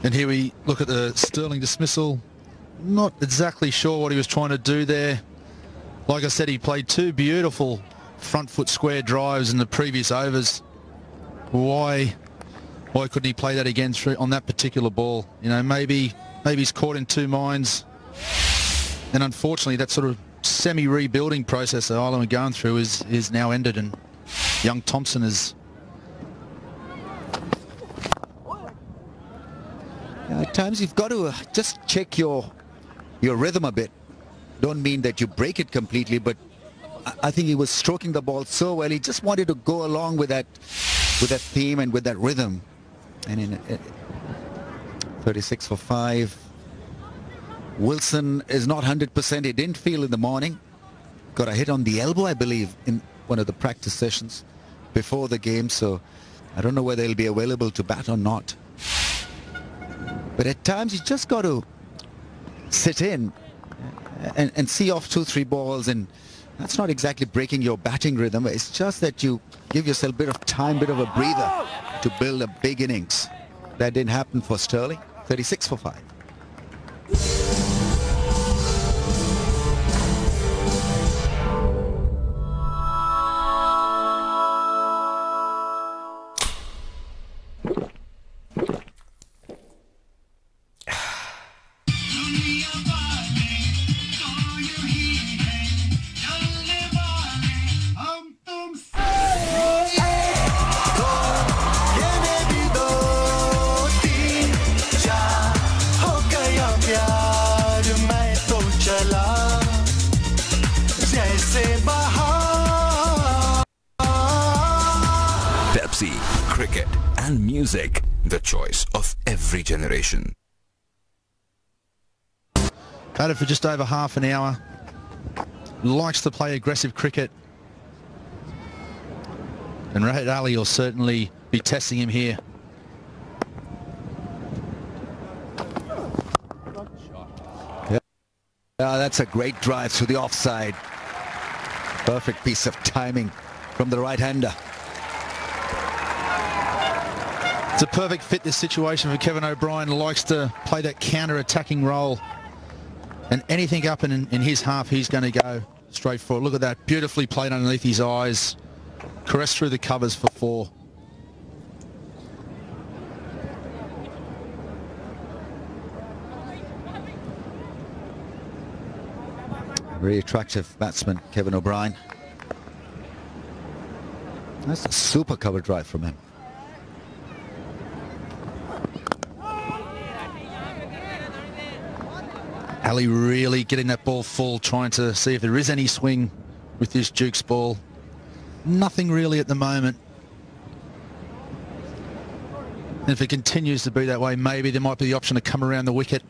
And here we look at the Sterling dismissal. Not exactly sure what he was trying to do there. Like I said, he played two beautiful front foot square drives in the previous overs. Why couldn't he play that again on that particular ball? You know, maybe he's caught in two minds. And unfortunately, that sort of semi-rebuilding process that Ireland are going through is now ended, and young Thompson is... At times you've got to just check your rhythm a bit. Don't mean that you break it completely, but I think he was stroking the ball so well. He just wanted to go along with that theme and with that rhythm. And in 36 for 5. Wilson is not 100%. He didn't feel in the morning. Got a hit on the elbow, I believe, in one of the practice sessions before the game. So I don't know whether he'll be available to bat or not. But at times you just got to sit in and see off 2-3 balls, and that's not exactly breaking your batting rhythm. It's just that you give yourself a bit of time, bit of a breather to build a big innings. That didn't happen for Sterling. 36 for 5. Pepsi, cricket and music, the choice of every generation. Batted for just over half an hour. Likes to play aggressive cricket. And Rahid Ali will certainly be testing him here. Yeah, that's a great drive to the offside. Perfect piece of timing from the right-hander. It's a perfect fit, this situation, for Kevin O'Brien. Likes to play that counter-attacking role. And anything up in his half, he's going to go straight for it. Look at that. Beautifully played underneath his eyes. Caressed through the covers for 4. Very attractive batsman, Kevin O'Brien. That's a super cover drive from him. Ali really getting that ball full, trying to see if there is any swing with this Duke's ball. Nothing really at the moment. And if it continues to be that way, maybe there might be the option to come around the wicket.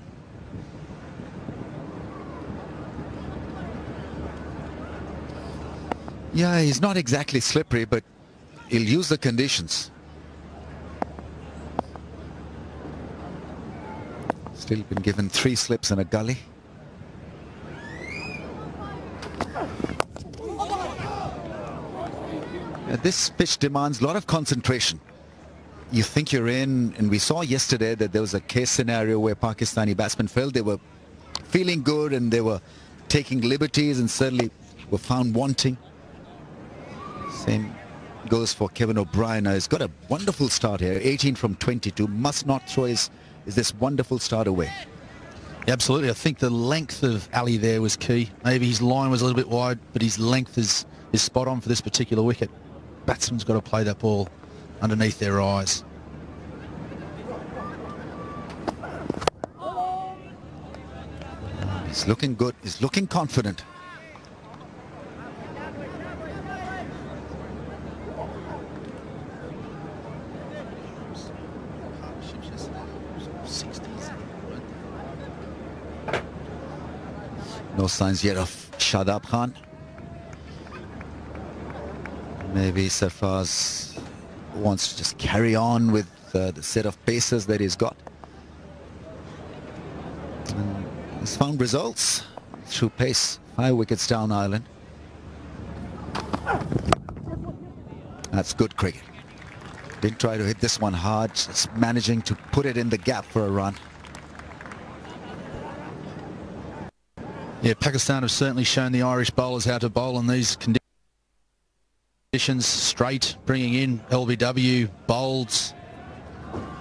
Yeah, he's not exactly slippery, but he'll use the conditions. Still been given 3 slips and a gully. This pitch demands a lot of concentration. You think you're in, and we saw yesterday that there was a case scenario where Pakistani batsmen felt they were feeling good and they were taking liberties and certainly were found wanting. Same goes for Kevin O'Brien. He's got a wonderful start here, 18 from 22. Must not throw is this wonderful start away. Absolutely. I think the length of Ali there was key. Maybe his line was a little bit wide, but his length is spot on for this particular wicket. Batsman's got to play that ball underneath their eyes. He's looking good. He's looking confident. No signs yet of Shadab Khan. Maybe Sarfraz wants to just carry on with the set of paces that he's got. And he's found results through pace. 5 wickets down, Ireland. That's good cricket. Didn't try to hit this one hard, just managing to put it in the gap for a run. Yeah, Pakistan have certainly shown the Irish bowlers how to bowl in these conditions. Straight, bringing in LBW, bowls.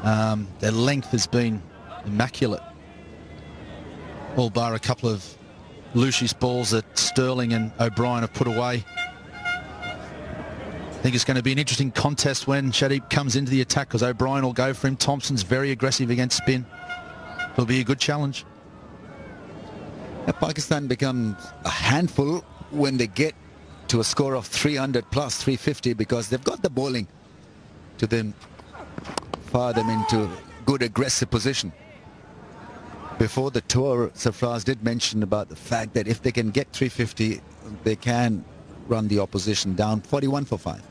Their length has been immaculate. All bar a couple of loose balls that Sterling and O'Brien have put away. I think it's going to be an interesting contest when Shadib comes into the attack, because O'Brien will go for him. Thompson's very aggressive against spin. It'll be a good challenge. Pakistan becomes a handful when they get to a score of 300 plus 350, because they've got the bowling to then fire them into good aggressive position. Before the tour, Sarfraz did mention about the fact that if they can get 350, they can run the opposition down 41 for 5.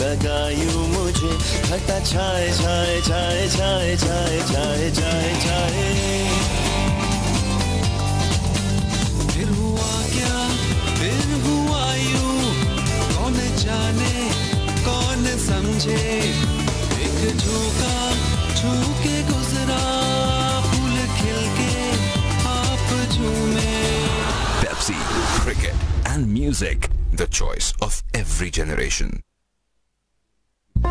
लगायूं मुझे घटा छाए छाए छाए छाए छाए छाए छाए छाए फिर हुआ क्या फिर हुआ यूं कौन जाने कौन समझे एक झोंका छू के गुजरा फूल खिल के आप झूमे. Pepsi, cricket and music, the choice of every generation.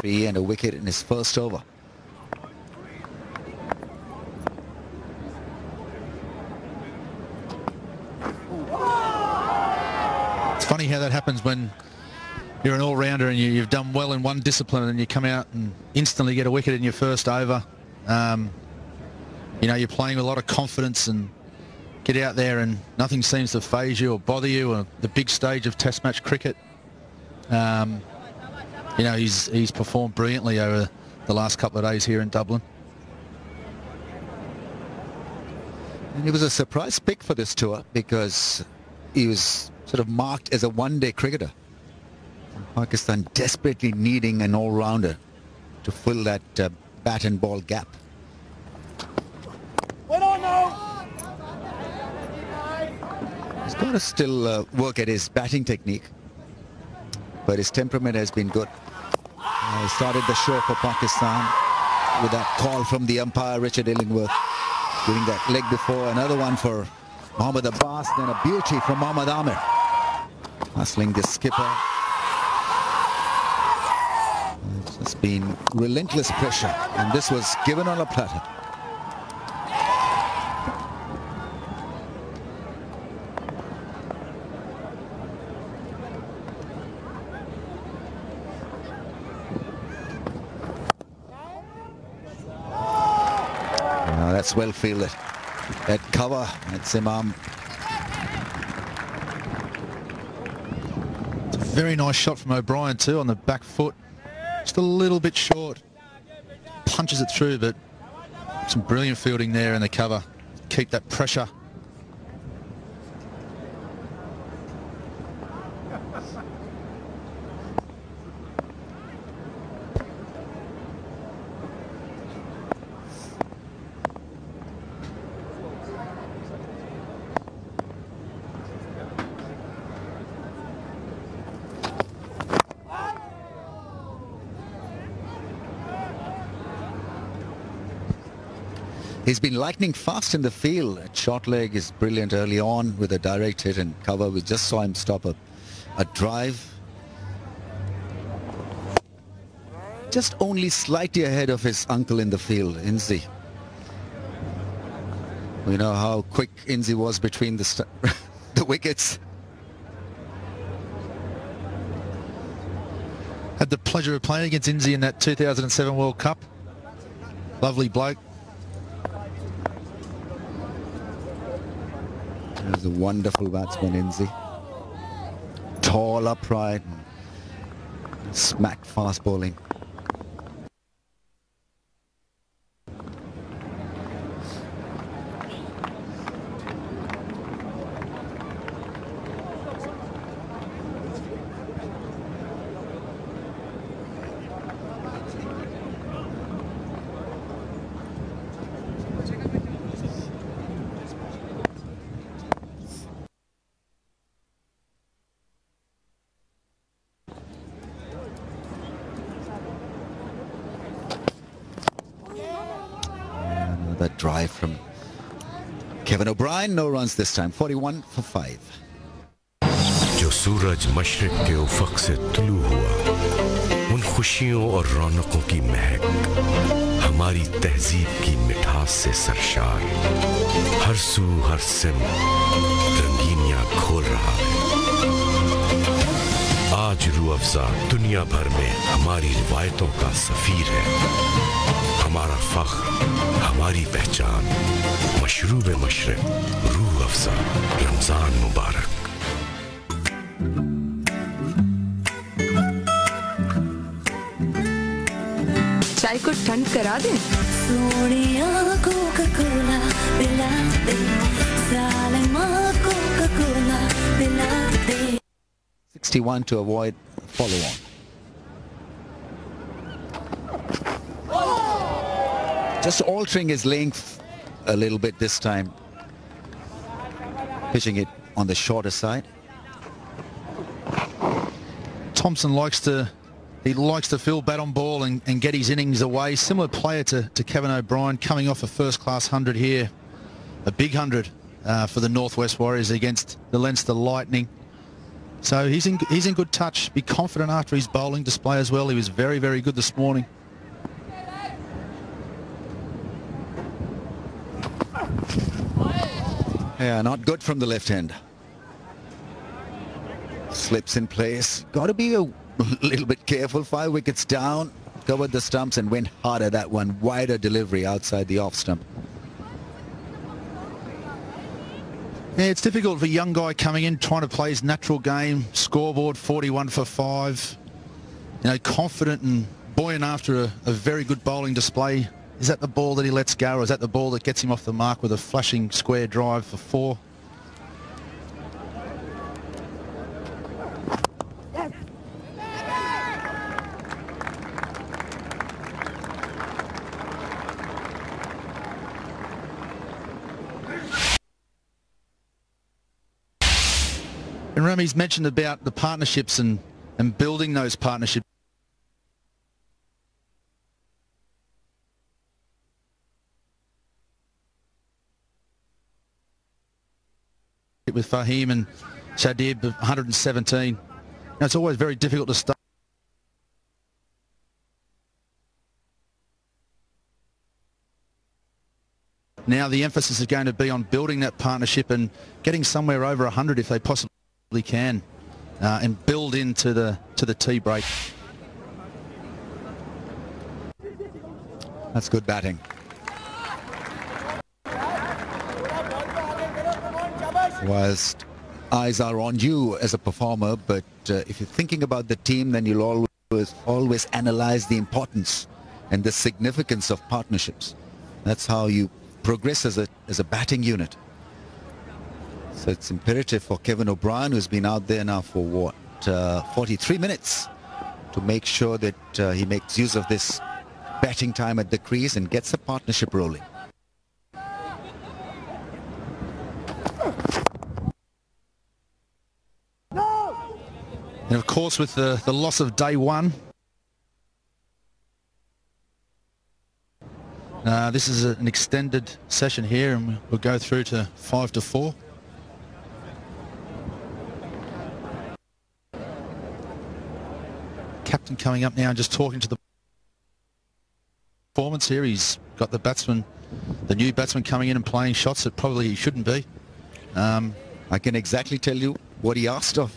And a wicket in his first over. It's funny how that happens when you're an all-rounder and you've done well in one discipline and you come out and instantly get a wicket in your first over. You know, you're playing with a lot of confidence and get out there and nothing seems to faze you or bother you on the big stage of Test match cricket. You know, he's performed brilliantly over the last couple of days here in Dublin. And he was a surprise pick for this tour because he was sort of marked as a one-day cricketer. And Pakistan desperately needing an all-rounder to fill that bat and ball gap. He's got to still work at his batting technique, but his temperament has been good. He started the show for Pakistan with that call from the umpire, Richard Illingworth, doing that leg before. Another one for Mohammad Abbas, then a beauty from Mohammad Amir. Hustling the skipper. It's just been relentless pressure, and this was given on a platter. That's well fielded. That cover, that's Imam. It's a very nice shot from O'Brien too on the back foot. Just a little bit short. Punches it through, but some brilliant fielding there in the cover. Keep that pressure. He's been lightning fast in the field. Short leg is brilliant early on with a direct hit and cover. We just saw him stop a drive. Just only slightly ahead of his uncle in the field, Inzi. We know how quick Inzi was between the wickets. Had the pleasure of playing against Inzi in that 2007 World Cup. Lovely bloke. He's a wonderful batsman, Inzi. Tall, upright, smack fast bowling. That drive from Kevin O'Brien. No runs this time. 41 for 5. जो सूरज मशरिक के उफक से तुलू हुआ, उन खुशियों और रौनकों की महक, हमारी तहजीब की मिठास से सरशार, हर सू हर सिम रंगीनियां खोल रहा है। आज रूह अफ़ज़ा दुनिया भर में हमारी रिवायतों का सफीर है, हमारा फख्र, हमारी पहचान, मशरूब मशरिक, रूह अफ़ज़ा, रमज़ान मुबारक। चाय को ठंड करा दे। सोनिया कोका-कोला पिला दे, सालमा कोका-कोला पिला दे। 61 to avoid follow-on. Just altering his length a little bit this time. Pitching it on the shorter side. Thompson likes to fill bat on ball and get his innings away. Similar player to Kevin O'Brien, coming off a first-class 100 here. A big 100 for the Northwest Warriors against the Leinster Lightning. So he's in good touch. Be confident after his bowling display as well. He was very, very good this morning. Yeah, not good from the left hand. Slips in place. Got to be a little bit careful. 5 wickets down. Covered the stumps and went harder. That one wider delivery outside the off stump. Yeah, it's difficult for a young guy coming in, trying to play his natural game. Scoreboard 41 for 5. You know, confident and buoyant after a very good bowling display. Is that the ball that he lets go, or is that the ball that gets him off the mark with a flashing square drive for 4? And Rami's mentioned about the partnerships and building those partnerships. With Fahim and Shadib, 117. Now, it's always very difficult to start. Now the emphasis is going to be on building that partnership and getting somewhere over 100 if they possibly can, and build into the tea break. That's good batting. Whilst eyes are on you as a performer, but if you're thinking about the team, then you'll always analyze the importance and the significance of partnerships. That's how you progress as a batting unit. So it's imperative for Kevin O'Brien, who's been out there now for what, 43 minutes, to make sure that he makes use of this batting time at the crease and gets a partnership rolling. And of course, with the loss of day one, this is an extended session here, and we'll go through to 5 to 4. Captain coming up now and just talking to the performance here. He's got the new batsman coming in and playing shots that probably he shouldn't be. I can exactly tell you what he asked of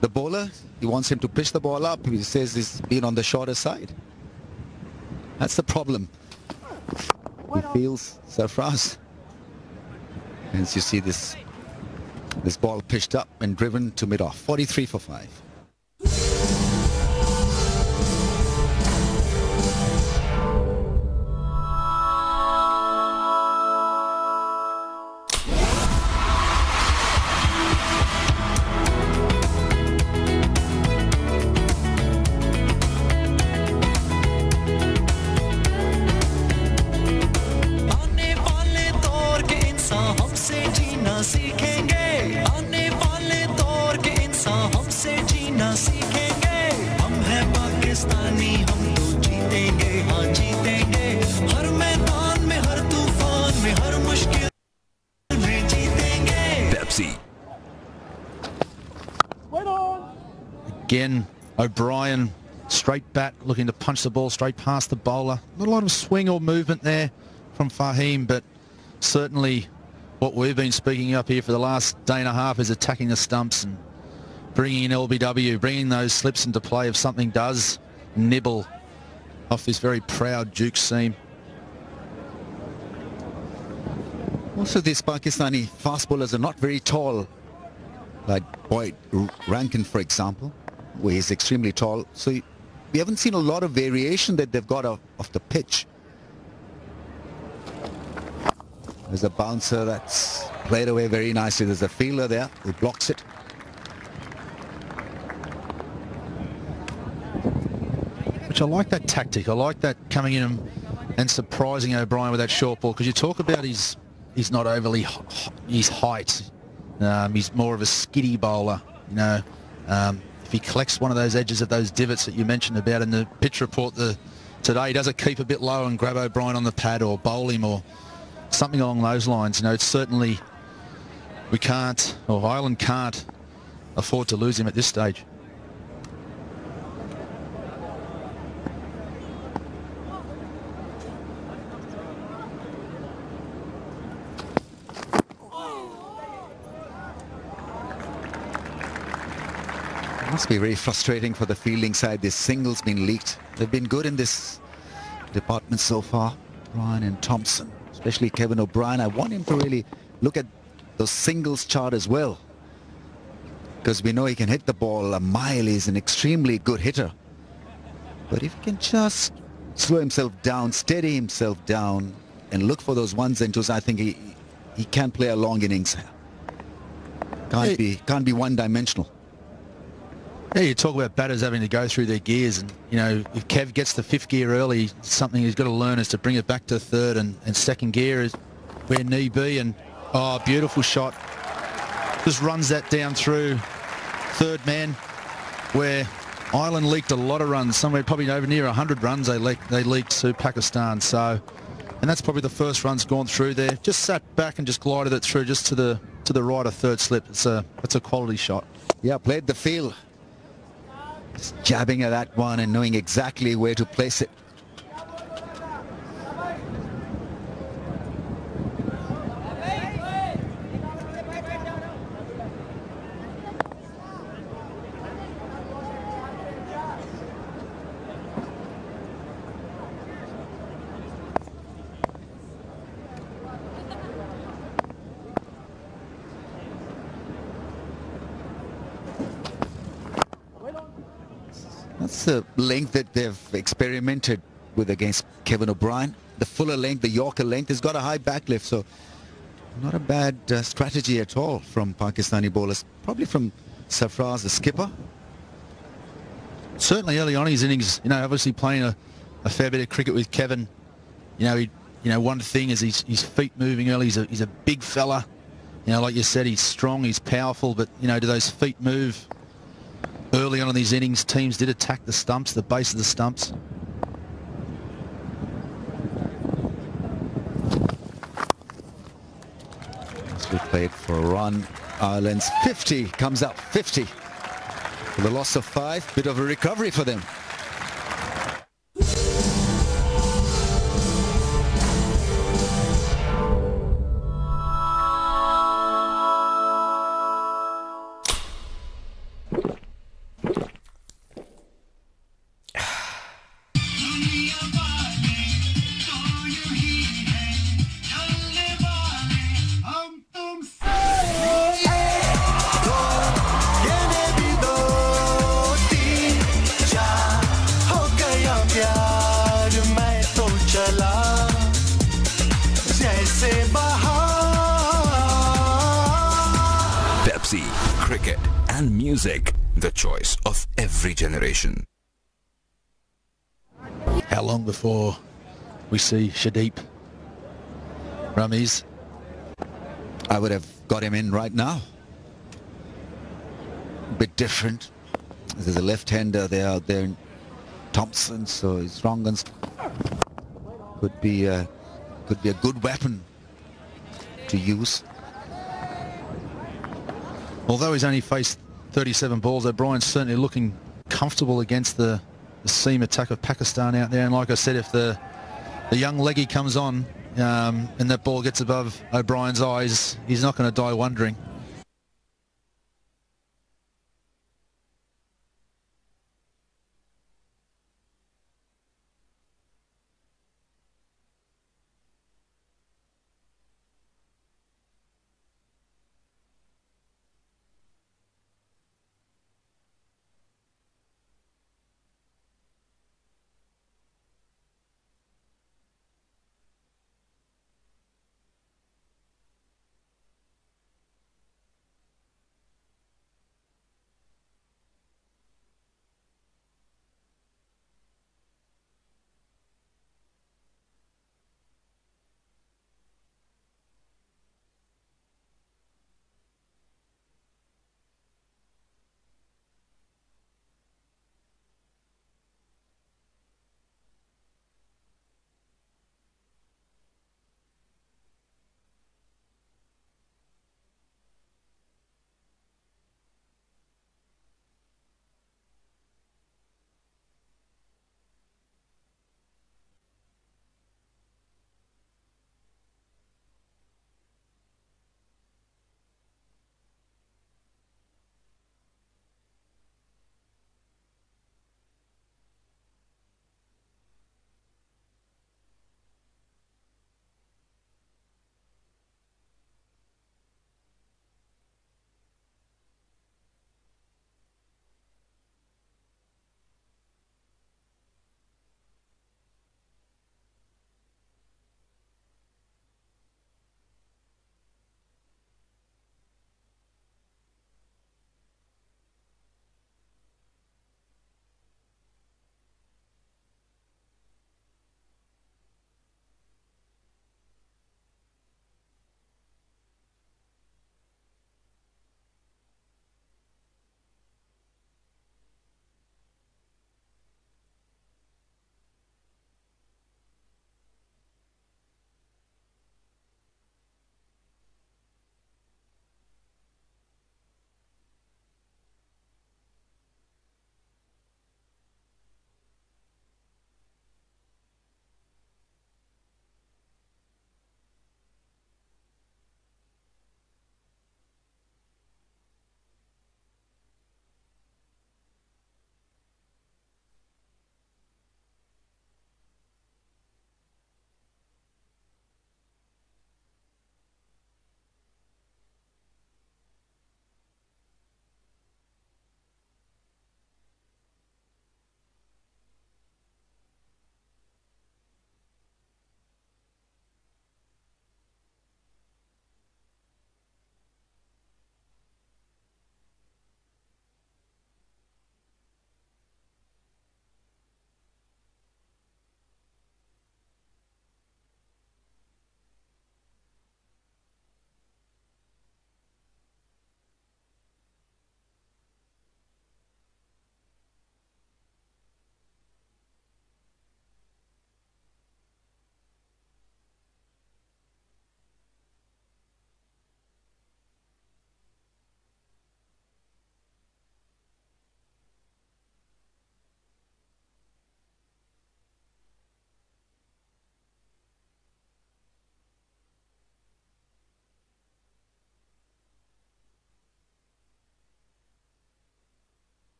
the bowler. He wants him to pitch the ball up. He says he's been on the shorter side. That's the problem. He feels Sarfraz. Hence you see this ball pitched up and driven to mid-off. 43 for 5. सीखेंगे आने वाले दौर के इंसान हमसे जी Again, O'Brien, straight bat, looking to punch the ball straight past the bowler. Not a lot of swing or movement there from Fahim, but certainly what we've been speaking up here for the last day and a half is attacking the stumps and bringing in LBW, bringing those slips into play if something does nibble off this very proud Duke seam. Also, these Pakistani fast bowlers are not very tall, like Boyd Rankin, for example, where he's extremely tall. So we haven't seen a lot of variation that they've got off the pitch. There's a bouncer that's played away very nicely. There's a fielder there who blocks it. Which I like that tactic. I like that coming in and surprising O'Brien with that short ball, because you talk about he's not overly his height. He's more of a skiddy bowler. You know, if he collects one of those edges of those divots that you mentioned about in the pitch report today, does it keep a bit low and grab O'Brien on the pad or bowl him or something along those lines? You know, it's certainly we can't, or Ireland can't afford to lose him at this stage. Must be very frustrating for the fielding side. This single's been leaked. They've been good in this department so far, Ryan and Thompson, especially Kevin O'Brien. I want him to really look at those singles chart as well, because we know he can hit the ball a mile. He's an extremely good hitter, but if he can just slow himself down, steady himself down and look for those ones and twos, I think he can play a long innings. Can't be one-dimensional. Yeah, you talk about batters having to go through their gears, and you know, if Kev gets the fifth gear early, something he's got to learn is to bring it back to third and second gear is where need be. And oh, beautiful shot, just runs that down through third man, where Ireland leaked a lot of runs, somewhere probably over near 100 runs they leaked to Pakistan. So, and that's probably the first run's gone through there. Just sat back and just glided it through just to the right of third slip. It's a quality shot. Yeah, played the field. Just jabbing at that one and knowing exactly where to place it. That's the length that they've experimented with against Kevin O'Brien. The fuller length, the Yorker length, has got a high backlift, so not a bad strategy at all from Pakistani bowlers. Probably from Sarfraz, the skipper. Certainly early on in his innings, you know, obviously playing a fair bit of cricket with Kevin. You know, one thing is his feet moving early. He's a big fella. You know, like you said, he's strong, he's powerful, but you know, do those feet move? Early on in these innings, teams did attack the stumps, the base of the stumps. As we played for a run, Ireland's 50 comes up, 50. For the loss of 5, bit of a recovery for them. Pepsi, cricket and music, the choice of every generation. How long before we see Shadeep Ramiz? I would have got him in right now. A bit different. There's a left-hander there out there, Thompson, so his wrong guns could be a good weapon to use. Although he's only faced 37 balls, O'Brien's certainly looking comfortable against the seam attack of Pakistan out there. And like I said, if the young leggy comes on and that ball gets above O'Brien's eyes, he's not going to die wondering.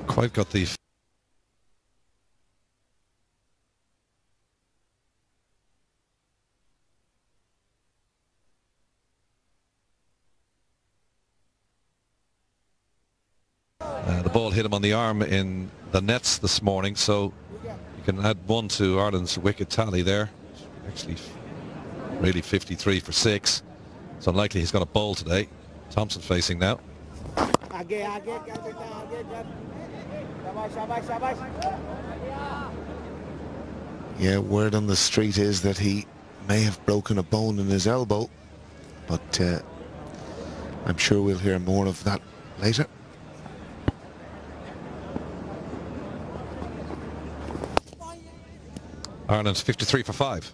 quite got the the ball hit him on the arm in the nets this morning, so you can add 1 to Ireland's wicket tally there. Actually, really 53 for 6. It's unlikely he's got a bowl today. Thompson facing now. Yeah, word on the street is that he may have broken a bone in his elbow, but I'm sure we'll hear more of that later. Ireland's 53 for 5.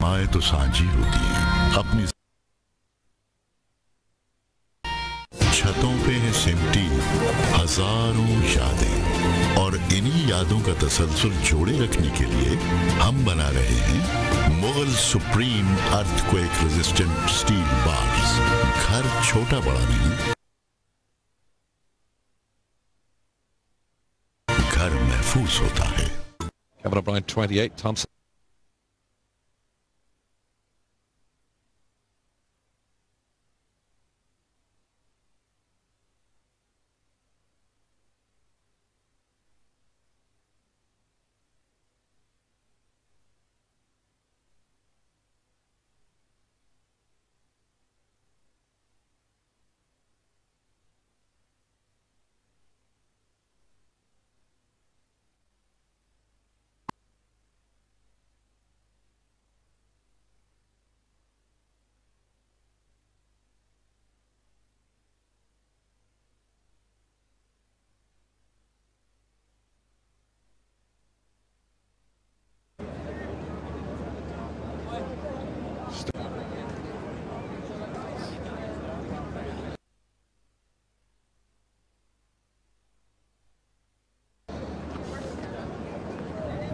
माए तो सांझी होती हैं अपनी छतों पे है सिमटी हजारों यादें और इन्हीं यादों का तसलसल जोड़े रखने के लिए हम बना रहे हैं Mughal supreme earthquake resistant steel bars. घर छोटा बड़ा नहीं, घर महफूज होता है। Kevin O'Brien 28, Thompson.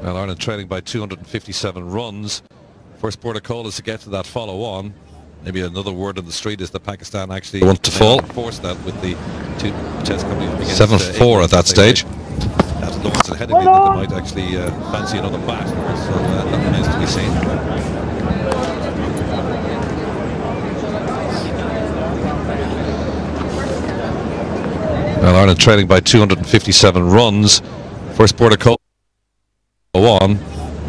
Well, Ireland trailing by 257 runs. First port of call is to get to that follow-on. Maybe another word on the street is that Pakistan actually want to fall. Force that with the 2 tests coming up against 7-4 at that stage. At Lawrence and Headingley, that they might actually fancy another bat. So that remains to be seen. Well, Ireland trailing by 257 runs. First port of call on.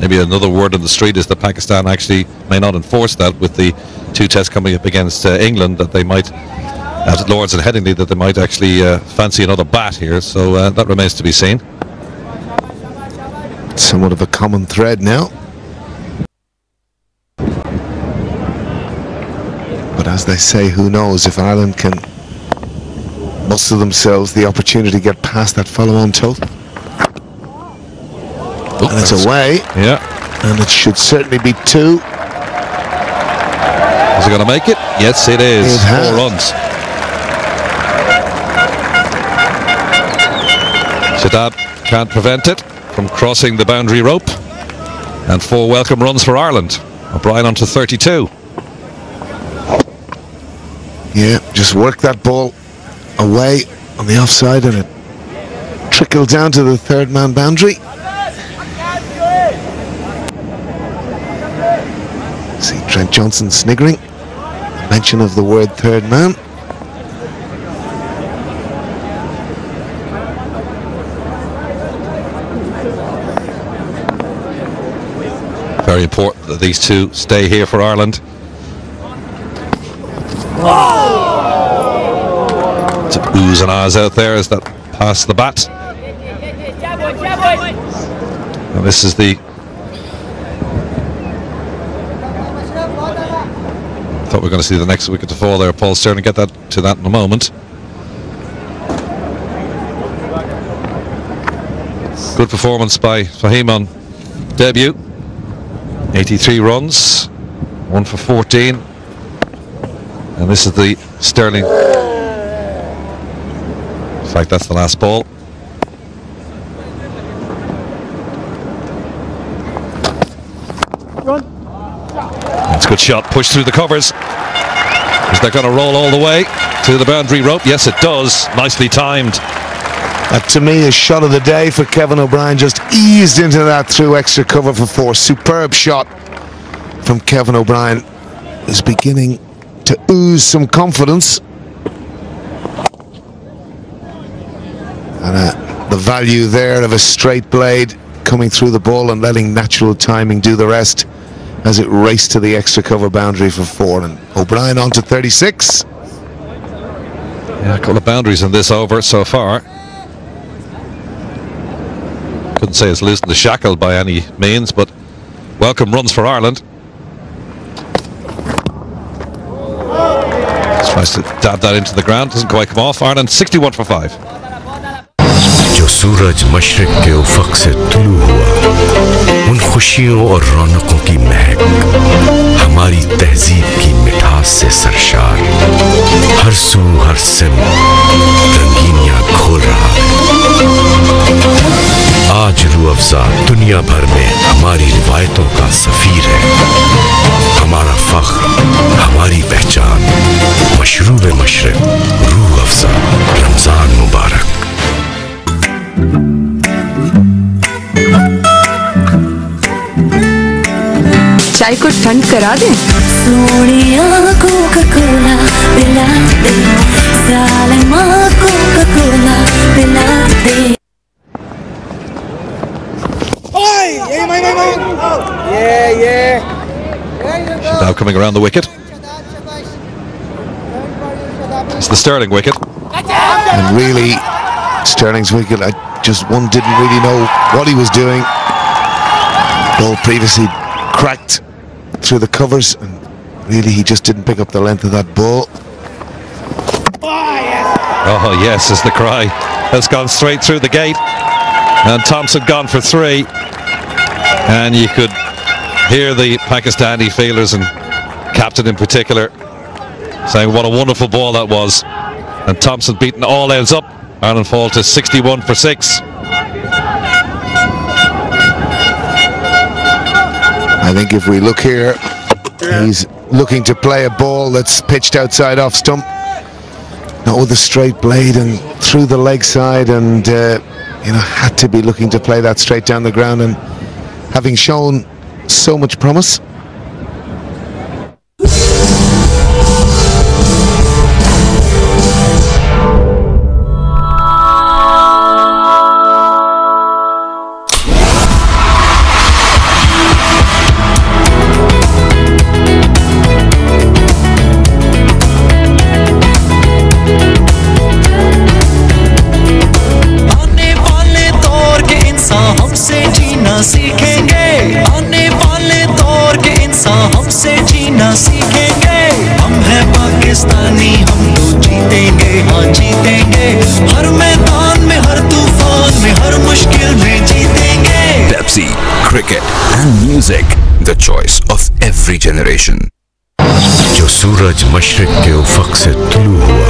Maybe another word on the street is that Pakistan actually may not enforce that with the 2 tests coming up against England, that they might, at Lawrence and Headingley, that they might actually fancy another bat here. So that remains to be seen. Somewhat of a common thread now. But as they say, who knows if Ireland can muster themselves the opportunity to get past that follow-on total. And it's away. Yeah. And it should certainly be 2. Is it going to make it? Yes, it is. It has. 4 runs. Shadab can't prevent it from crossing the boundary rope. And 4 welcome runs for Ireland. O'Brien on to 32. Yeah, just work that ball away on the offside and it trickled down to the 3rd man boundary. See Trent Johnson sniggering. Mention of the word 3rd man. Very important that these 2 stay here for Ireland. It's oohs and ahs out there as that pass the bat. And this is the... Thought we were going to see the next wicket to fall there. Paul Sterling, get that to that in a moment. Good performance by Fahim on debut. 83 runs, 1 for 14. And this is the Sterling. In fact, that's the last ball. That's a good shot, pushed through the covers. Is that going to roll all the way to the boundary rope? Yes, it does. Nicely timed. That, to me, is shot of the day for Kevin O'Brien. Just eased into that through extra cover for 4. Superb shot from Kevin O'Brien. Is beginning to ooze some confidence. And the value there of a straight blade coming through the ball and letting natural timing do the rest as it raced to the extra cover boundary for 4. And O'Brien on to 36. Yeah, a couple of boundaries in this over so far. Couldn't say it's losing the shackle by any means, but welcome runs for Ireland. Tries to dab that into the ground, doesn't quite come off. Ireland 61 for 5. जो सूरज मशरिक के उफक से तुलू हुआ, उन खुशियों और रौनकों की महक हमारी तहजीब की मिठास से सरशार, हर सू हर सिम रंगीनियां खोल रहा है। आज रूह अफ़ज़ा दुनिया भर में हमारी रिवायतों का सफ़ीर है, हमारा फ़ख्र, हमारी पहचान, मशरूब मशरिक, रूह अफ़ज़ा, रमज़ान मुबारक। चाय को ठंड करा दें? सोनिया कोका-कोला पिला दे, सालमा कोका-कोला पिला दे। Now coming around the wicket. It's the Sterling wicket. And really, Sterling's wicket, one didn't really know what he was doing. Ball previously cracked through the covers, and really he just didn't pick up the length of that ball. Oh yes, is the cry. Has gone straight through the gate. And Thompson gone for 3. And you could hear the Pakistani fielders and captain in particular saying what a wonderful ball that was. And Thompson beating all ends up. Ireland fall to 61 for 6. I think if we look here, he's looking to play a ball that's pitched outside off stump. Not with a straight blade and through the leg side, and had to be looking to play that straight down the ground, and having shown so much promise. Pepsi, cricket and music, the choice of every generation. जो सूरज मशरिक के उफक से तुलू हुआ,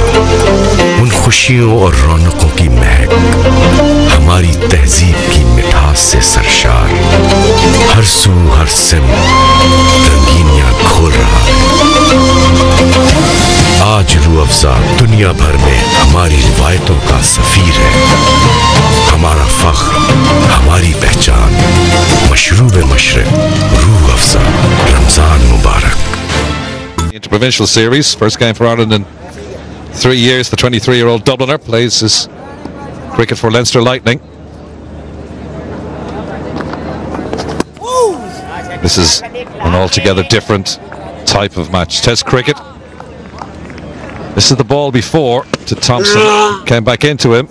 उन खुशियों और रौनकों की महक हमारी तहजीब की मिठास से सरशार, हर सू हर सिम रंगीनियां खोल रहा है। आज रूह अफ़ज़ा दुनिया भर में हमारी रिवायतों का सफ़ीर है, हमारा फ़ख्र, हमारी पहचान, मशरूब मशरिक, रूह अफ़ज़ा, रमज़ान मुबारक। Interprovincial series, first game for Ireland in 3 years. The 23-year-old Dubliner plays his cricket for Leinster Lightning. This is an altogether different type of match. Test cricket. This is the ball before to Thompson. Came back into him.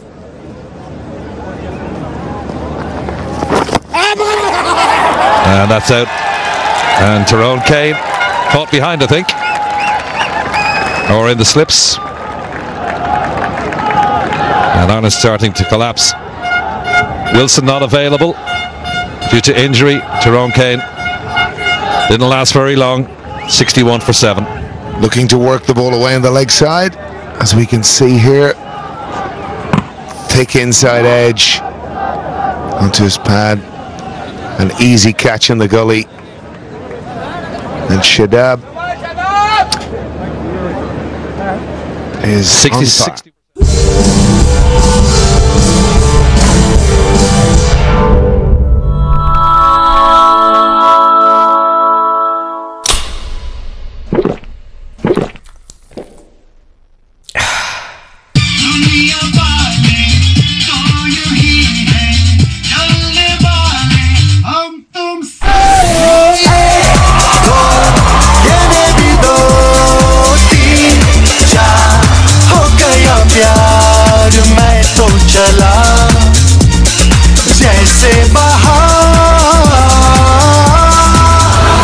And that's out. And Tyrone Kane caught behind, I think. Or in the slips. And Ireland starting to collapse. Wilson not available due to injury. Tyrone Kane Didn't last very long. 61 for 7. Looking to work the ball away on the leg side, as we can see here. Thick inside edge onto his pad. An easy catch in the gully. And Shadab is 60.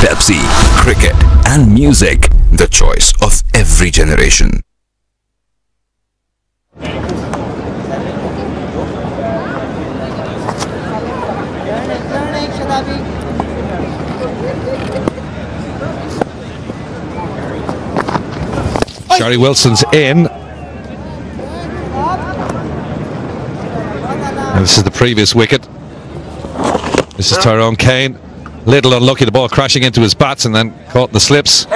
Pepsi, cricket and music, the choice of every generation. Gary Wilson's in. And this is the previous wicket. This is Tyrone Kane. Little unlucky, the ball crashing into his bats and then caught in the slips.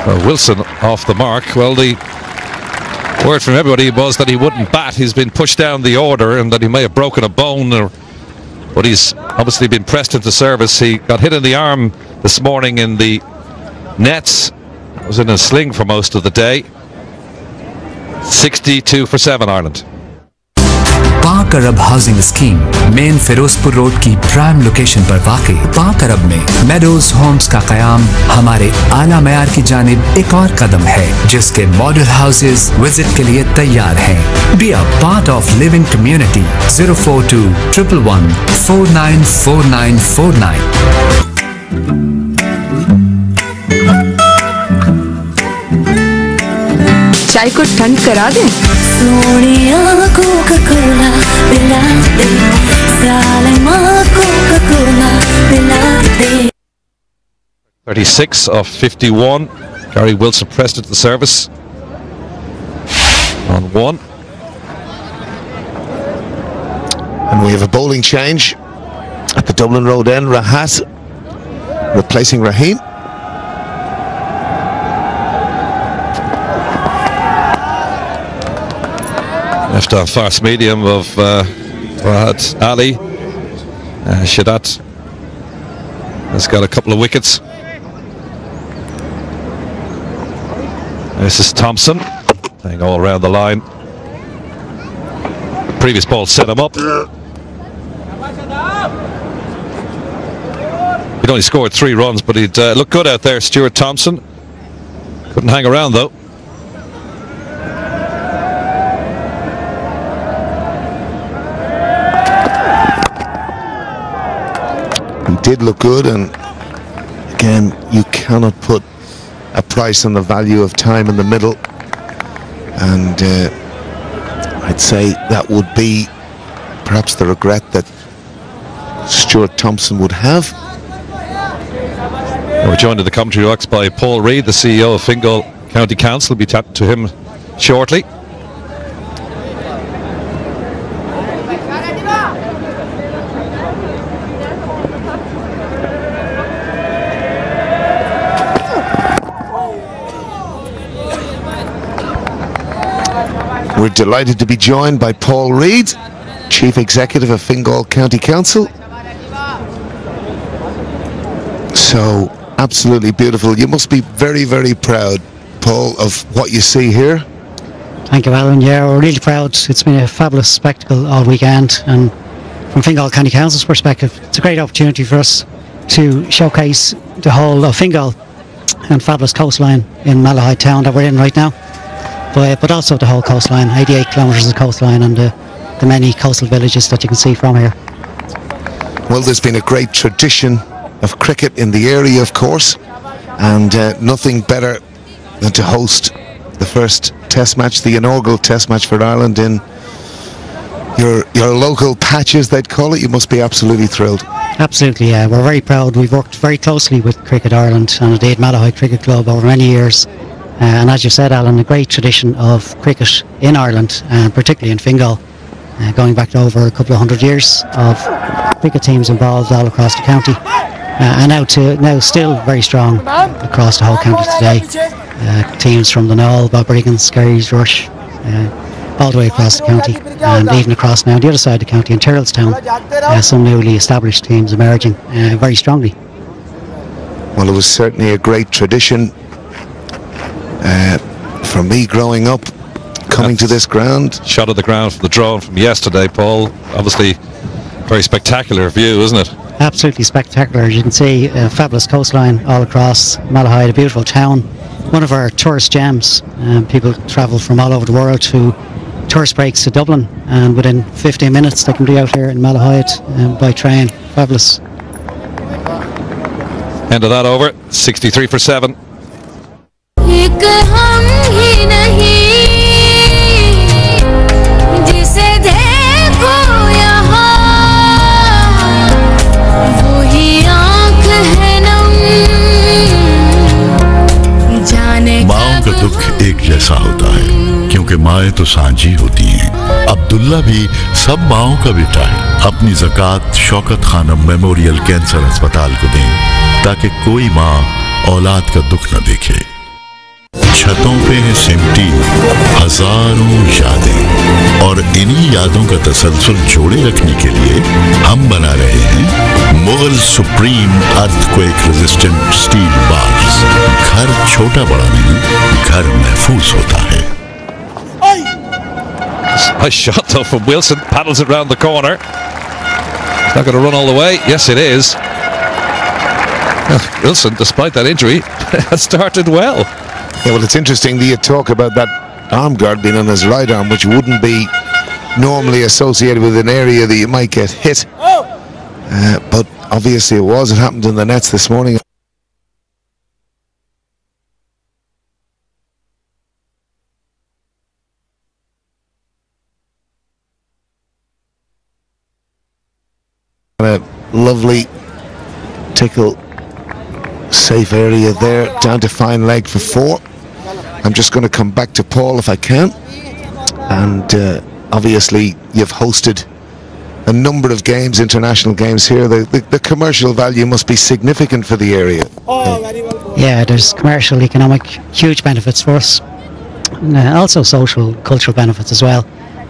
Well, Wilson off the mark. Well, the word from everybody was that he wouldn't bat. He's been pushed down the order and that he may have broken a bone, but he's obviously been pressed into service. He got hit in the arm this morning in the nets. Was in a sling for most of the day. 62 for 7 Ireland. Pak Arab housing scheme main Ferozepur road की prime location पर वाक़ई पाक अरब में meadows Holmes का क़याम हमारे आला मयार की जानिब एक और कदम है, जिसके मॉडल हाउसेज विजिट के लिए तैयार हैं। Be a part of living community. 042-111-494949। चाय को ठंड करा दें। सोनिया कोका-कोला पिला दे, सालमा कोका-कोला पिला दे। 36 of 51. Gary Wilson pressed it to the service on 1. And we have a bowling change at the Dublin Road end. Rahat replacing Rahim. Left off fast medium of Rahat Ali. Shadat has got a couple of wickets. This is Thompson playing all around the line. Previous ball set him up. He'd only scored 3 runs, but he'd looked good out there, Stuart Thompson. Couldn't hang around though. He did look good, and again, you cannot put a price on the value of time in the middle, and I'd say that would be perhaps the regret that Stuart Thompson would have. We're joined in the commentary box by Paul Reid, the CEO of Fingal County Council. We'll be chatting to him shortly. We're delighted to be joined by Paul Reid, Chief Executive of Fingal County Council. So, absolutely beautiful. You must be very, very proud, Paul, of what you see here. Thank you, Alan. Yeah, we're really proud. It's been a fabulous spectacle all weekend, and from Fingal County Council's perspective, it's a great opportunity for us to showcase the whole of Fingal and fabulous coastline in Malahide town that we're in right now. But also the whole coastline, 88 kilometres of coastline, and the many coastal villages that you can see from here. Well, there's been a great tradition of cricket in the area, of course, and nothing better than to host the first Test match, the inaugural Test match for Ireland in your local patches, they'd call it. You must be absolutely thrilled. Absolutely, yeah. We're very proud. We've worked very closely with Cricket Ireland and indeed Malahide Cricket Club over many years. And as you said, Alan, a great tradition of cricket in Ireland, and particularly in Fingal, going back to over a couple of 100 years of cricket teams involved all across the county. And now still very strong across the whole county today. Teams from the Knoll, Balbriggan, Skerries, Rush, all the way across the county, and even across now on the other side of the county in Tyrrellstown, some newly established teams emerging very strongly. Well, it was certainly a great tradition for me growing up, coming to this ground. Shot of the ground from the drone from yesterday, Paul. Obviously, very spectacular view, isn't it? Absolutely spectacular. As you can see, a fabulous coastline all across Malahide, a beautiful town, one of our tourist gems. People travel from all over the world to tourist breaks to Dublin, and within 15 minutes they can be out here in Malahide by train. Fabulous. End of that over. 63 for 7. माओं का दुख एक जैसा होता है, क्योंकि माएँ तो सांझी होती हैं। अब्दुल्ला भी सब माओं का बेटा है। अपनी ज़कात शौकत खानम मेमोरियल कैंसर अस्पताल को दें, ताकि कोई माँ औलाद का दुख न देखे। छतों पे है सिमटी हजारों यादें, और इन्हीं यादों का तसलसल जोड़े रखने के लिए हम बना रहे हैं Mughal supreme earthquake resistant steel bars. घर छोटा बड़ा नहीं, घर महफूज होता है। Nice shot though from Wilson, paddles it round the corner. It's not going to run all the way. Yes, it is. Wilson, despite that injury, has started well. Yeah, well, it's interesting that you talk about that arm guard being on his right arm, which wouldn't be normally associated with an area that you might get hit. But obviously it was. It happened in the nets this morning. A lovely tickle safe area there, down to fine leg for 4. I'm just going to come back to Paul if I can. And obviously you've hosted a number of games, international games here. The commercial value must be significant for the area. Yeah, there's commercial, economic, huge benefits for us. And, also social, cultural benefits as well.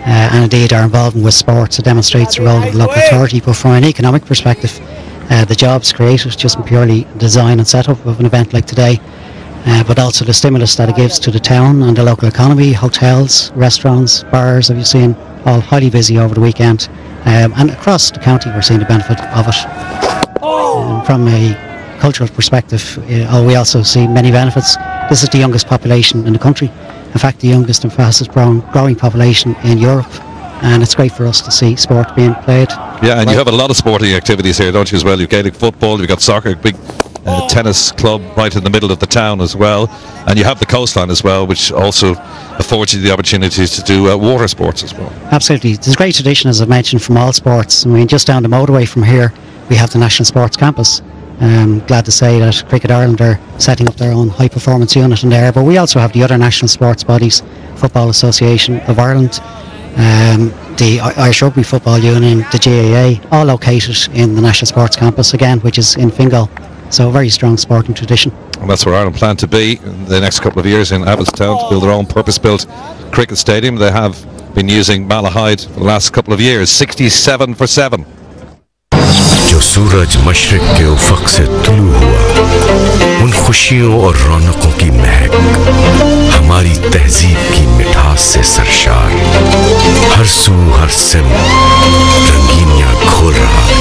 And indeed our involvement with sports, it demonstrates the role of the local authority. But from an economic perspective, the jobs created just in purely design and setup of an event like today, but also the stimulus that it gives to the town and the local economy, hotels, restaurants, bars, have you seen, all highly busy over the weekend. And across the county we're seeing the benefit of it. From a cultural perspective, we also see many benefits. This is the youngest population in the country. In fact, the youngest and fastest growing population in Europe. And it's great for us to see sport being played. Yeah, and you have a lot of sporting activities here, don't you, as well? You've Gaelic football, you've got soccer, big tennis club right in the middle of the town as well. And you have the coastline as well, which also affords you the opportunities to do water sports as well. Absolutely. There's a great tradition, as I mentioned, from all sports. I mean, just down the motorway from here, we have the National Sports Campus. Glad to say that Cricket Ireland are setting up their own high performance unit in there. But we also have the other national sports bodies, Football Association of Ireland, the Irish Rugby Football Union, the GAA, all located in the National Sports Campus again, which is in Fingal. So a very strong sporting tradition. And that's where Ireland plan to be in the next couple of years, in Abbottstown, to build their own purpose-built cricket stadium. They have been using Malahide for the last couple of years. 67 for 7. जो सूरज मशरिक के उफक से तुलू हुआ, उन खुशियों और रौनकों की महक, हमारी तहजीब की मिठास से सरशार, हर सू हर सिम रंगीनियां घोल रहा है।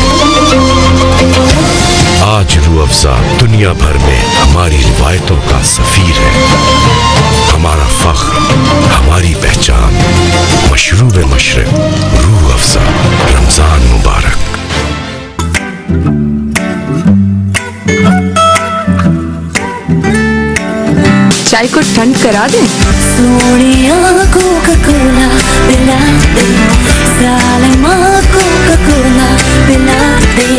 आज रूह अफ़ज़ा दुनिया भर में हमारी रिवायतों का सफीर है। हमारा फख्र, हमारी पहचान, मशरूब मशरिक, रूह अफ़ज़ा, रमज़ान मुबारक। चाय को ठंड करा दें? सोनिया कोका-कोला पिला दे, सालमा कोका-कोला पिला दे.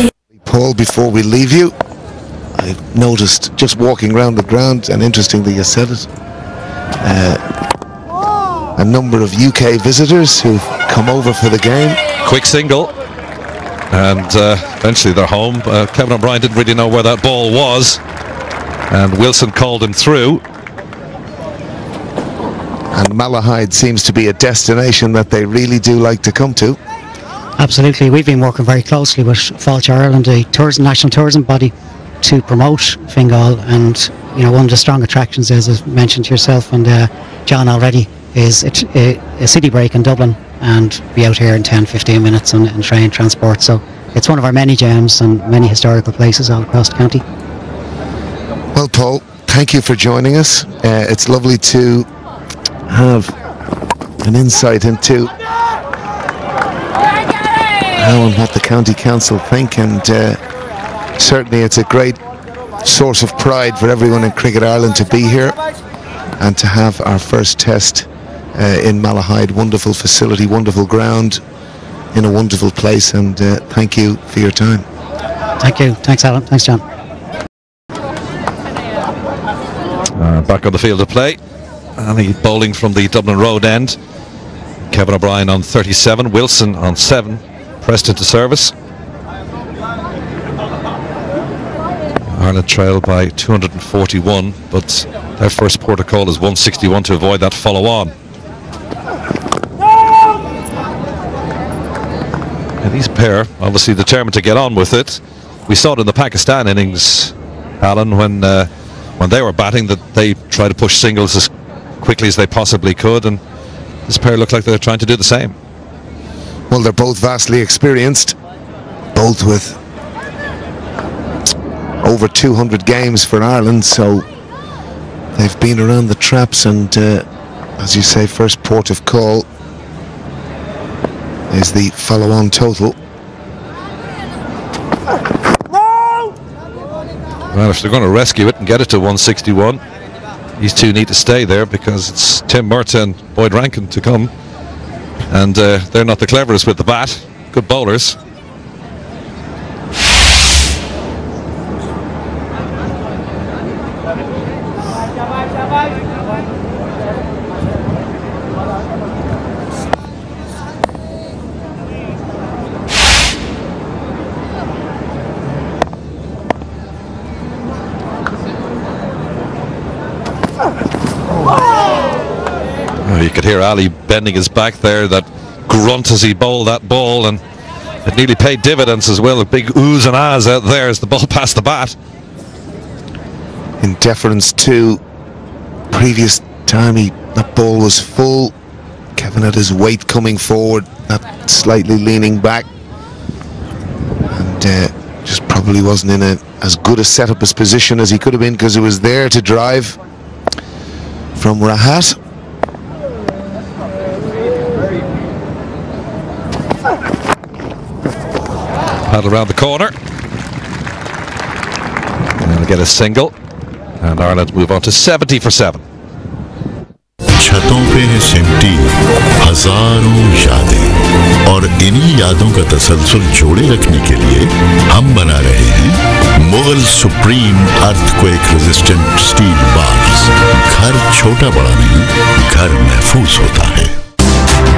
Paul, before we leave you, I've noticed just walking around the ground, and interestingly you said it, a number of UK visitors who've come over for the game. Quick single, and eventually they're home. Kevin O'Brien didn't really know where that ball was, and Wilson called him through. And Malahide seems to be a destination that they really do like to come to. Absolutely. We've been working very closely with Fáilte Ireland, the national tourism body, to promote Fingal. And you know, one of the strong attractions is, as mentioned to yourself and John already, is a city break in Dublin, and be out here in 10-15 minutes on train transport. So it's one of our many gems and many historical places all across the county. Well, Paul, thank you for joining us. It's lovely to have an insight into how and what the County Council think, and certainly it's a great source of pride for everyone in Cricket Ireland to be here and to have our first test in Malahide. Wonderful facility, wonderful ground, in a wonderful place, and thank you for your time. Thank you. Thanks, Alan. Thanks, John. Back on the field of play, Ali bowling from the Dublin Road end. Kevin O'Brien on 37, Wilson on 7, Preston to service. Ireland trail by 241, but their first protocol is 161 to avoid that follow-on. And these pair obviously determined to get on with it. We saw it in the Pakistan innings, Alan, when they were batting, that they tried to push singles as quickly as they possibly could, and this pair looked like they're trying to do the same. Well, they're both vastly experienced, both with over 200 games for Ireland, so they've been around the traps, and as you say, first port of call is the follow-on total. Well, if they're going to rescue it and get it to 161, these two need to stay there, because it's Tim Murtagh and Boyd Rankin to come, and they're not the cleverest with the bat. Good bowlers. You could hear Ali bending his back there, that grunt as he bowled that ball, and it nearly paid dividends as well. A big oohs and ahs out there as the ball passed the bat. In deference to previous time, that ball was full. Kevin had his weight coming forward, that slightly leaning back, and just probably wasn't in as good a setup as position as he could have been, because it was there to drive from Rahat. Paddle around the corner, and they'll get a single, and Ireland move on to 70 for 7. छतों पे है सिमटी हजारों यादें, और इन्हीं यादों का तसलसल जोड़े रखने के लिए हम बना रहे हैं Mughal supreme earthquake resistant steel bars. घर छोटा बड़ा नहीं, घर महफूज होता है.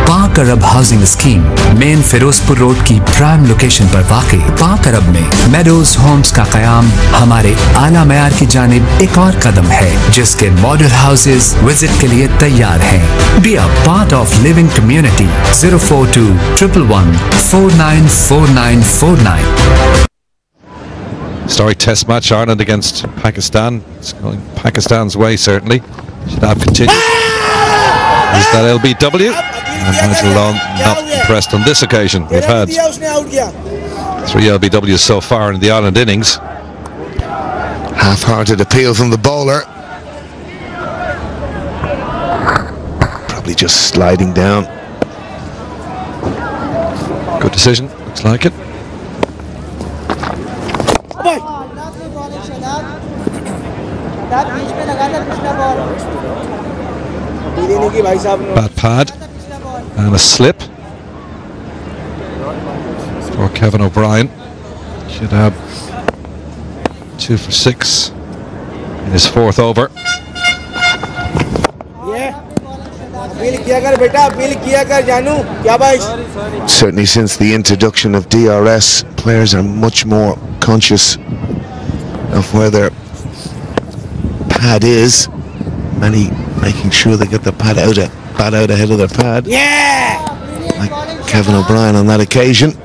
पाक अरब housing scheme main Ferozepur road की प्राइम लोकेशन पर वाक़ई. पाक अरब में मेडोज होम्स का क़याम हमारे आला मयार की जानिब एक और कदम है, जिसके मॉडल हाउसेज विजिट के लिए तैयार हैं. Be a part of living community. 042-111-494949. Historic test match, Ireland against Pakistan. It's going Pakistan's way, certainly. Should have continued. Is that LBW? And Nigel Long not impressed on this occasion. We've had 3 LBWs so far in the Ireland innings. Half-hearted appeal from the bowler. Probably just sliding down. Good decision, looks like it. Bad pad and a slip for Kevin O'Brien. Should have 2 for 6 in his fourth over. Certainly since the introduction of DRS, players are much more conscious of where their pad is. Many making sure they get the pad out ahead of their pad. Yeah! Like Kevin O'Brien on that occasion.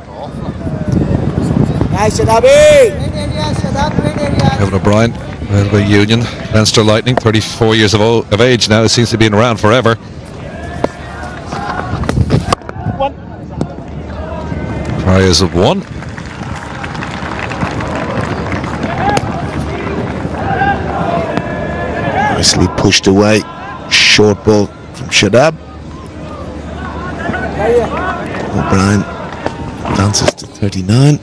Kevin O'Brien, Railway Union, Leinster Lightning, 34 years of age now. It seems to be around forever. Prize of 1. Nicely pushed away. Short ball from Shadab. O'Brien advances to 39.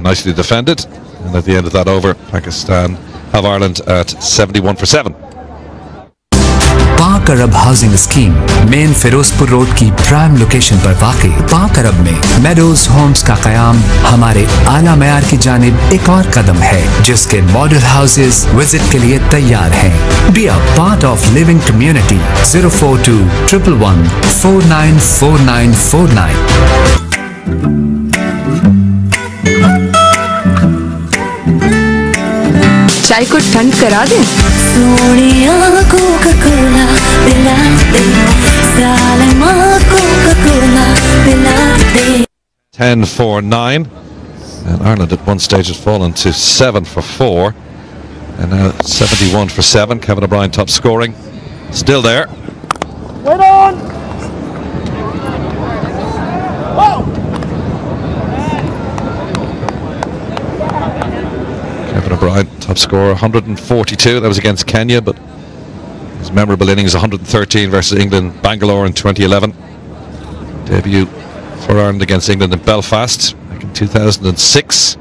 Nicely defended. And at the end of that over, Pakistan have Ireland at 71 for 7. Pak Arab housing scheme main Ferozepur road की prime location पर वाक़ई पाक अरब में meadows Holmes का क़याम हमारे आला मयार की जानिब एक और कदम है, जिसके मॉडल हाउसेज विजिट के लिए तैयार हैं। Be a part of living community 042-111-494949। चाय को ठंड करा दे। सोनिया कोका-कोला पिला दे, सालमा कोका-कोला पिला दे। 10 for 9. And Ireland at one stage had fallen to 7 for 4. And now 71 for 7. Kevin O'Brien top scoring. Still there. Wait on! Kevin O'Brien, top scorer, 142. That was against Kenya, but his memorable innings, 113 versus England, Bangalore in 2011. Debut for Ireland against England in Belfast back in 2006.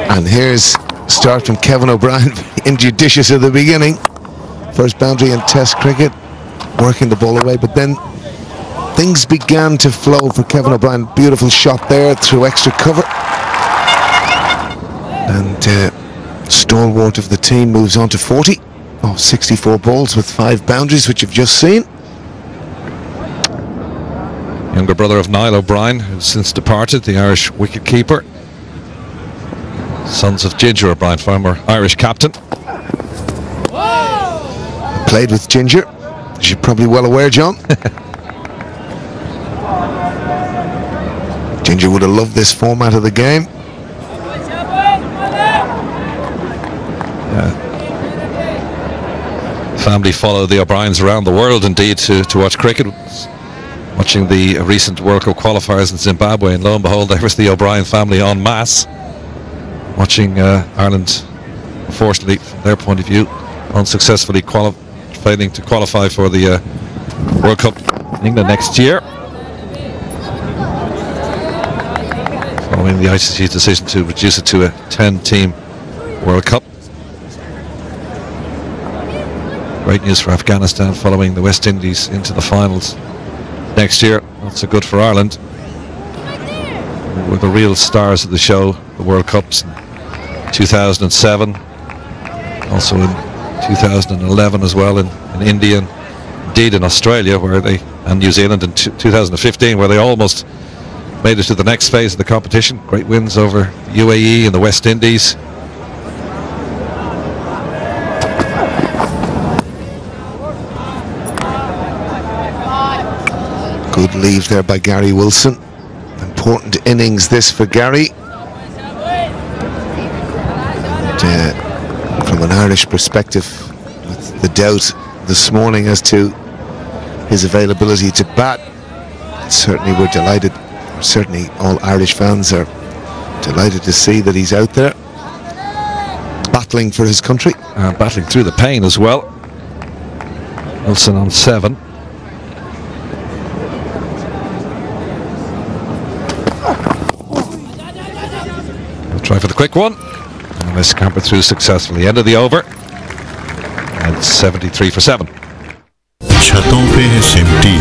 And here's start from Kevin O'Brien, injudicious at the beginning. First boundary in Test cricket, working the ball away, but then things began to flow for Kevin O'Brien. Beautiful shot there through extra cover. And stalwart of the team moves on to 40. 64 balls with 5 boundaries, which you've just seen. Younger brother of Niall O'Brien, who's since departed, the Irish wicketkeeper. Sons of Ginger O'Brien, former Irish captain. Played with Ginger, as you're probably well aware, John. Ginger would have loved this format of the game. Family follow the O'Briens around the world indeed to watch cricket. Watching the recent World Cup qualifiers in Zimbabwe, and lo and behold, there was the O'Brien family en masse watching Ireland, unfortunately from their point of view, unsuccessfully failing to qualify for the World Cup in England next year, following the ICC's decision to reduce it to a 10-team World Cup. Great news for Afghanistan following the West Indies into the finals next year. Not so good for Ireland. We're the real stars of the show, the World Cups in 2007, also in 2011 as well in India, and indeed in Australia and New Zealand in 2015, where they almost made it to the next phase of the competition. Great wins over the UAE and the West Indies. Good leave there by Gary Wilson. Important innings this for Gary. And, from an Irish perspective, with the doubt this morning as to his availability to bat, certainly we're delighted. Certainly all Irish fans are delighted to see that he's out there battling for his country. Battling through the pain as well. Wilson on 7. We'll try for the quick one. And they scamper through successfully. End of the over. And 73 for 7. छतों पे है सिमटी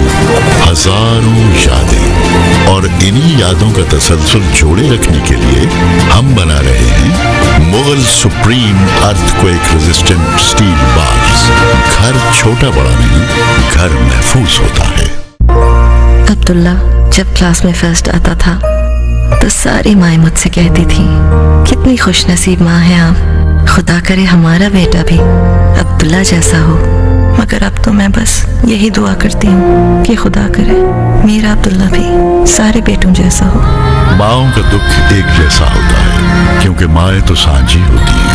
हजारों यादें और इन्हीं यादों का तसलसल जोड़े रखने के लिए हम बना रहे हैं Mughal supreme earthquake resistant steel bars. घर छोटा बड़ा नहीं, घर महफूज होता है। अब्दुल्ला जब क्लास में फर्स्ट आता था तो सारी माएँ मुझसे कहती थी, कितनी खुशनसीब माँ है आप, खुदा करे हमारा बेटा भी अब्दुल्ला जैसा हो। मगर अब तो मैं बस यही दुआ करती हूँ कि खुदा करे मेरा अब्दुल्ला भी सारे बेटों जैसा हो। माँओं का दुख एक जैसा होता है क्योंकि माएँ तो सांझी होती हैं।